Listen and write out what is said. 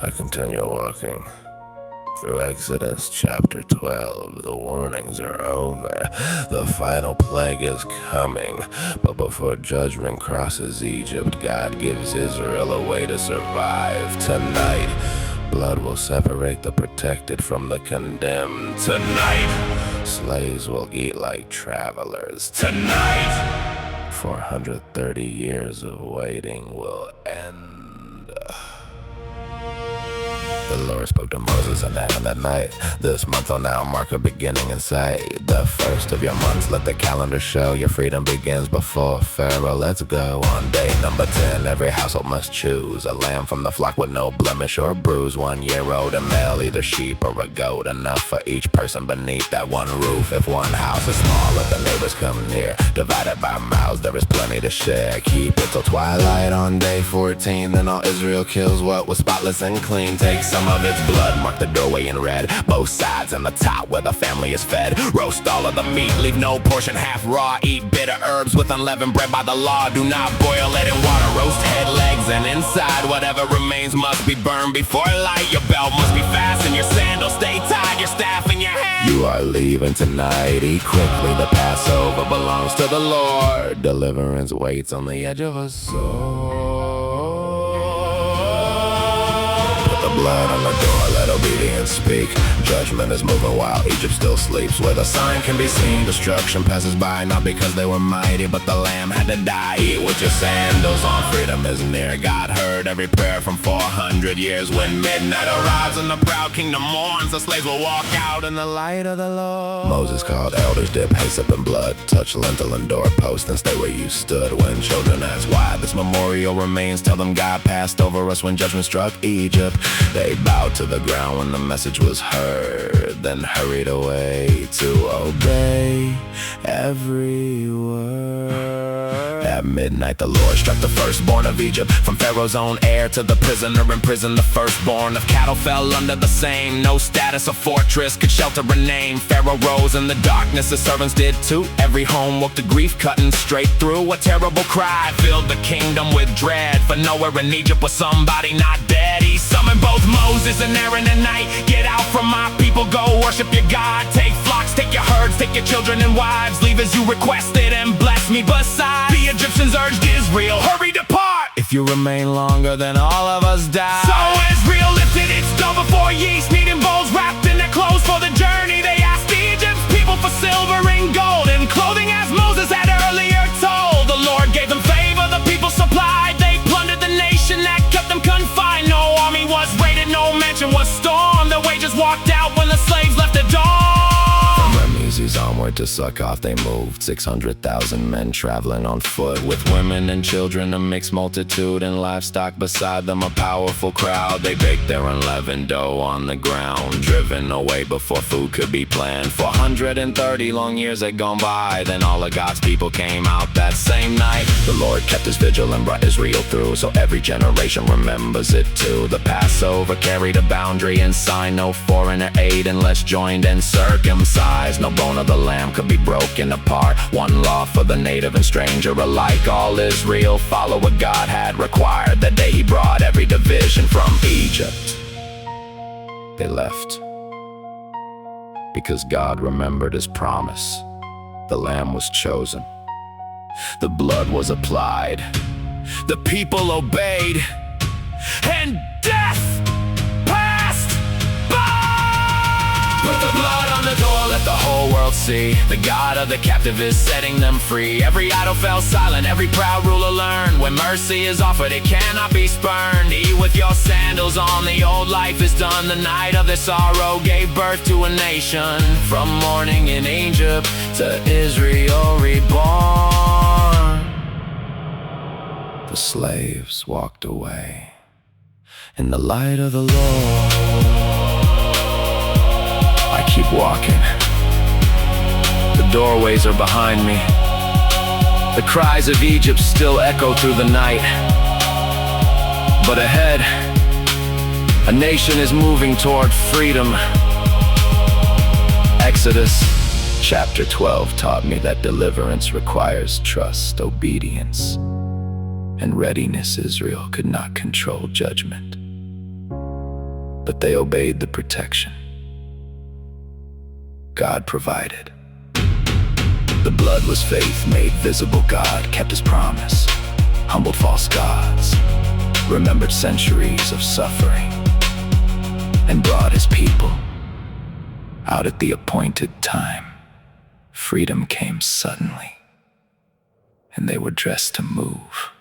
I continue walking through Exodus chapter 12. The warnings are over. The final plague is coming. But before judgment crosses Egypt, God gives Israel a way to survive. Tonight, blood will separate the protected from the condemned. Tonight, slaves will eat like travelers. Tonight, 430 years of waiting will end. The Lord spoke to Moses and Aaron that night. This month will now mark a beginning in sight. The first of your months, let the calendar show. Your freedom begins before Pharaoh. Let's go. On day number 10, every household must choose a lamb from the flock with no blemish or bruise. 1 year old, a male, either sheep or a goat. Enough for each person beneath that one roof. If one house is small, let the neighbors come near. Divided by mouths, there is plenty to share. Keep it till twilight on day 14. Then all Israel kills what was spotless and clean. Take some of its blood, mark the doorway in red. Both sides and the top where the family is fed. Roast all of the meat, leave no portion half raw. Eat bitter herbs with unleavened bread by the law. Do not boil it in water. Roast head, legs, and inside. Whatever remains must be burned before light. Your belt must be fastened, your sandals stay tied, your staff in your hand. You are leaving tonight, eat quickly. The Passover belongs to the Lord. Deliverance waits on the edge of a sword. Blood on the door, let obedience speak. Judgment is moving while Egypt still sleeps. Where the sign can be seen, destruction passes by. Not because they were mighty, but the lamb had to die. Eat with your sandals on, freedom is near. God heard every prayer from 400 years. When midnight arrives and the proud kingdom mourns, the slaves will walk out in the light of the Lord. Moses called elders, dip hyssop in blood. Touch lintel and doorpost and stay where you stood. When children ask why this memorial remains, tell them God passed over us when judgment struck Egypt. They bowed to the ground when the message was heard, then hurried away to obey every word. At midnight the Lord struck the firstborn of Egypt. From Pharaoh's own heir to the prisoner in prison, the firstborn of cattle fell under the same. No status or fortress could shelter a name. Pharaoh rose in the darkness, his servants did too. Every home woke to grief, cutting straight through. A terrible cry filled the kingdom with dread, for nowhere in Egypt was somebody not dead. He summoned both Moses and Aaron at night. Get out from my people, go worship your God. Take flocks, take your herds, take your children and wives. Leave as you requested and bless me beside. The Egyptians urged Israel, hurry, depart. If you remain longer, then all of us die. So Israel lifted its dough before yeast, kneading bowls wrapped in their clothes for the journey. They asked Egypt's people for silver and gold and clothing as Moses had earlier told. The Lord gave them favor, the people supplied. They plundered the nation that kept them confined. No army was raided, no mansion was stormed. The wages walked out when the slaves left at dawn. From Ramesses onward to Succoth they moved, 600,000 men traveling on foot, with women and children a mixed multitude, and livestock beside them a powerful crowd. They baked their unleavened dough on the ground, driven away before food could be planned. 430 long years had gone by, then all of God's people came out that same night. The Lord kept his vigil and brought Israel through, so every generation remembers it too. The Passover carried a boundary and sign, no foreigner aid unless joined and circumcised. No bone of the lamb could be broken apart. One law for the native and stranger alike. All Israel follow what God had required. The day he brought every division from Egypt. They left because God remembered his promise. The lamb was chosen, the blood was applied, the people obeyed, and death passed by. Put the blood on the door, let the whole world see. The God of the captive is setting them free. Every idol fell silent, every proud ruler learned. When mercy is offered, it cannot be spurned. Eat with your sandals on, the old life is done. The night of their sorrow gave birth to a nation. From mourning in Egypt to Israel reborn. The slaves walked away in the light of the Lord. I keep walking. The doorways are behind me. The cries of Egypt still echo through the night. But ahead, a nation is moving toward freedom. Exodus chapter 12 taught me that deliverance requires trust, obedience, and readiness. Israel could not control judgment. but they obeyed the protection God provided. The blood was faith made visible. God kept his promise, humbled false gods, remembered centuries of suffering, and brought his people out at the appointed time. Freedom came suddenly, and they were dressed to move.